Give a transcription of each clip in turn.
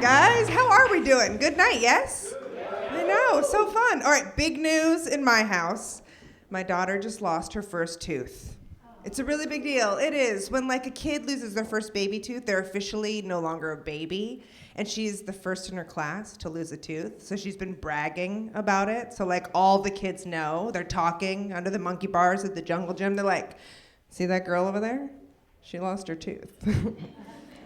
guys. How are we doing? Good night, yes? I know, so fun. All right, big news in my house. My daughter just lost her first tooth. It's a really big deal. It is. When like a kid loses their first baby tooth, they're officially no longer a baby. And she's the first in her class to lose a tooth. So she's been bragging about it. So like all the kids know. They're talking under the monkey bars at the jungle gym. They're like, see that girl over there? She lost her tooth.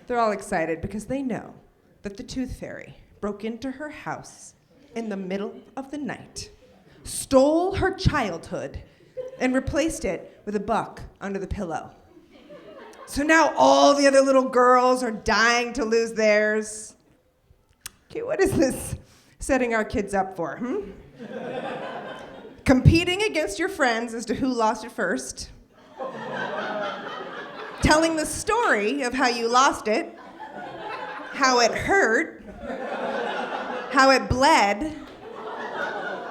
They're all excited because they know that the tooth fairy broke into her house in the middle of the night, stole her childhood, and replaced it with a buck under the pillow. So now all the other little girls are dying to lose theirs. Okay, what is this setting our kids up for, Competing against your friends as to who lost it first. Telling the story of how you lost it, how it hurt, how it bled,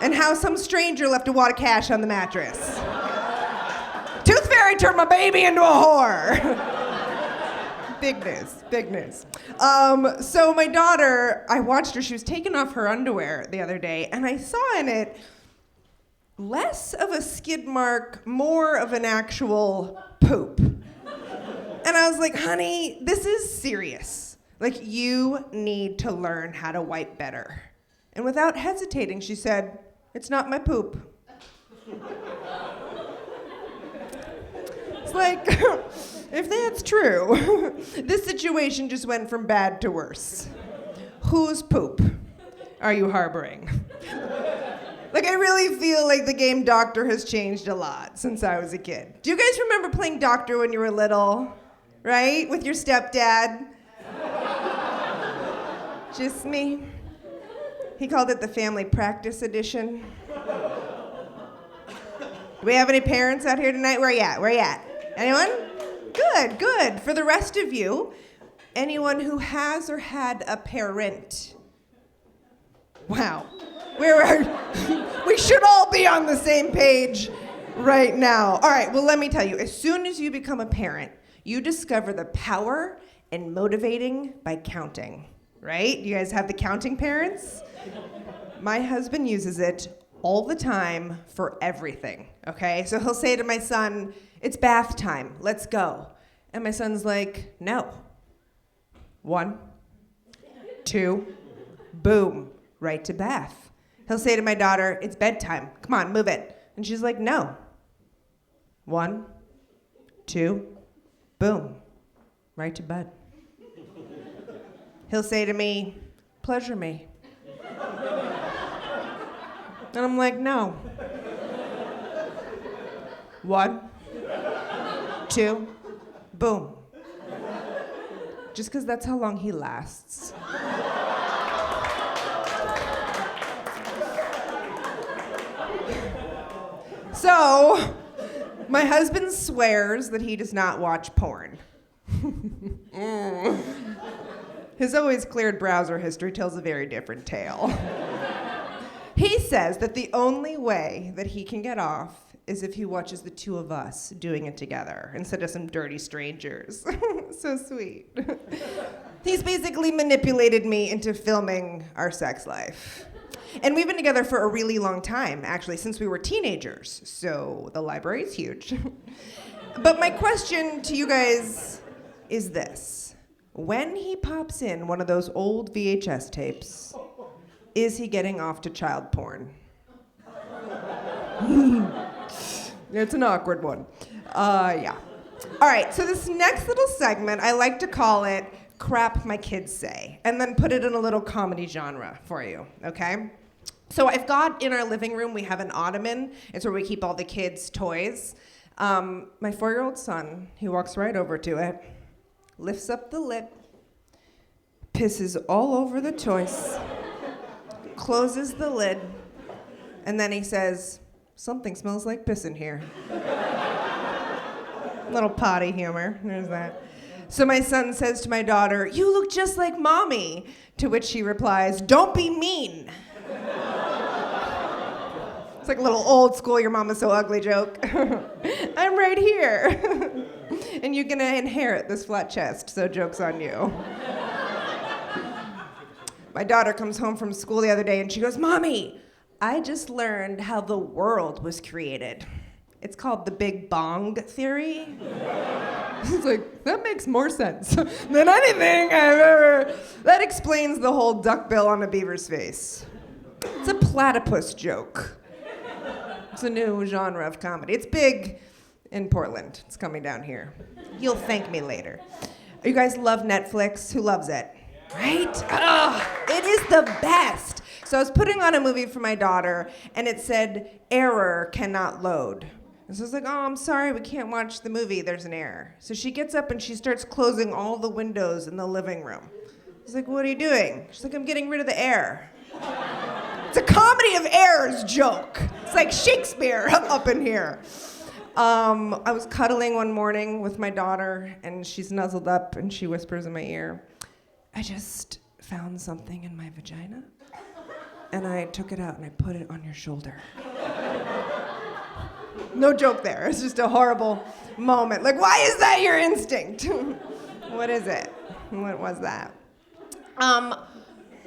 and how some stranger left a wad of cash on the mattress. Tooth Fairy turned my baby into a whore. Big news, big news. So my daughter, I watched her, she was taking off her underwear the other day, and I saw in it less of a skid mark, more of an actual poop. And I was like, honey, this is serious. Like, you need to learn how to wipe better. And without hesitating, she said, it's not my poop. It's like, if that's true, this situation just went from bad to worse. Whose poop are you harboring? Like, I really feel like the game Doctor has changed a lot since I was a kid. Do you guys remember playing Doctor when you were little? Right? With your stepdad? Just me. He called it the family practice edition. Do we have any parents out here tonight? Where you at? Where you at? Anyone? Good, good. For the rest of you, anyone who has or had a parent. Wow. We should all be on the same page right now. All right, well, let me tell you, as soon as you become a parent, you discover the power in motivating by counting, right? You guys have the counting parents? My husband uses it all the time for everything, okay? So he'll say to my son, it's bath time, let's go. And my son's like, no. 1, 2, boom, right to bath. He'll say to my daughter, it's bedtime, come on, move it. And she's like, no. 1, 2, boom, right to bed. He'll say to me, pleasure me. And I'm like, no. 1, 2, boom. Just because that's how long he lasts. So, my husband swears that he does not watch porn. His always cleared browser history tells a very different tale. He says that the only way that he can get off is if he watches the two of us doing it together instead of some dirty strangers. So sweet. He's basically manipulated me into filming our sex life. And we've been together for a really long time, actually, since we were teenagers. So the library is huge. But my question to you guys is this. When he pops in one of those old VHS tapes, is he getting off to child porn? It's an awkward one. Yeah. All right, so this next little segment, I like to call it Crap My Kids Say, and then put it in a little comedy genre for you, okay? So I've got, in our living room, we have an ottoman. It's where we keep all the kids' toys. My 4-year-old son, he walks right over to it, lifts up the lid, pisses all over the toys, closes the lid, and then he says, something smells like piss in here. Little potty humor, there's that. So my son says to my daughter, you look just like mommy, to which she replies, don't be mean. It's like a little old school, your mama's so ugly joke. I'm right here. And you're gonna inherit this flat chest, so joke's on you. My daughter comes home from school the other day and she goes, Mommy, I just learned how the world was created. It's called the Big Bang Theory. It's like, that makes more sense than anything I've ever... That explains the whole duckbill on a beaver's face. It's a platypus joke. It's a new genre of comedy. It's big in Portland. It's coming down here. You'll thank me later. You guys love Netflix? Who loves it? Right? Ugh, it is the best. So I was putting on a movie for my daughter, and it said, error cannot load. And so I was like, oh, I'm sorry, we can't watch the movie, there's an error. So she gets up and she starts closing all the windows in the living room. I was like, what are you doing? She's like, I'm getting rid of the air. It's a comedy of errors joke. It's like Shakespeare up in here. I was cuddling one morning with my daughter, and she's nuzzled up and she whispers in my ear, I just found something in my vagina, and I took it out and I put it on your shoulder. No joke there. It's just a horrible moment. Like, why is that your instinct? What is it? What was that?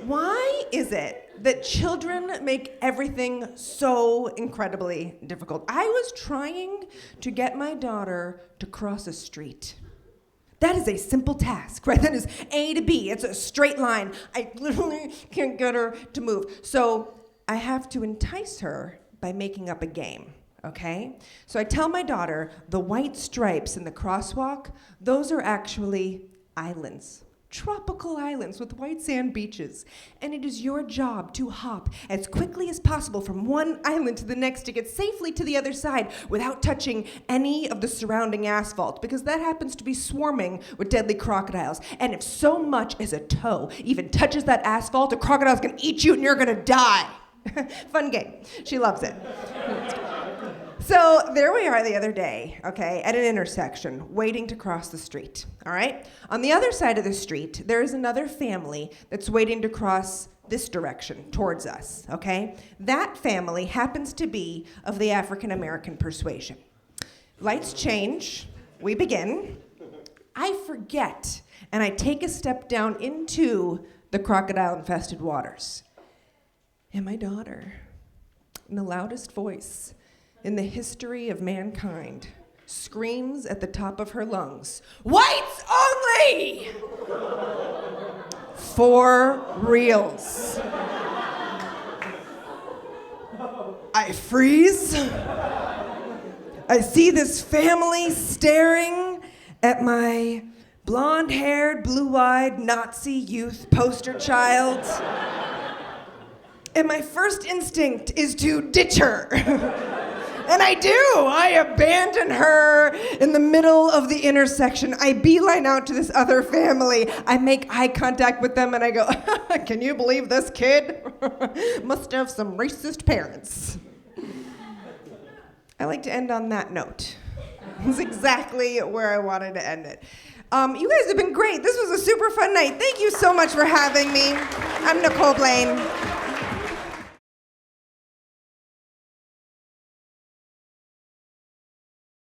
Why is it that children make everything so incredibly difficult? I was trying to get my daughter to cross a street. That is a simple task, right? That is A to B. It's a straight line. I literally can't get her to move. So I have to entice her by making up a game. Okay? So I tell my daughter, the white stripes in the crosswalk, those are actually islands. Tropical islands with white sand beaches. And it is your job to hop as quickly as possible from one island to the next to get safely to the other side without touching any of the surrounding asphalt, because that happens to be swarming with deadly crocodiles. And if so much as a toe even touches that asphalt, a crocodile's gonna eat you and you're gonna die. Fun game. She loves it. So there we are the other day, okay, at an intersection, waiting to cross the street, all right? On the other side of the street, there is another family that's waiting to cross this direction towards us, okay? That family happens to be of the African American persuasion. Lights change, we begin. I forget, and I take a step down into the crocodile-infested waters. And my daughter, in the loudest voice in the history of mankind, screams at the top of her lungs, whites only! For reals. I freeze. I see this family staring at my blonde-haired, blue-eyed Nazi youth poster child. And my first instinct is to ditch her. And I do. I abandon her in the middle of the intersection. I beeline out to this other family. I make eye contact with them and I go, can you believe this kid? Must have some racist parents. I like to end on that note. It's exactly where I wanted to end it. You guys have been great. This was a super fun night. Thank you so much for having me. I'm Nicole Blaine.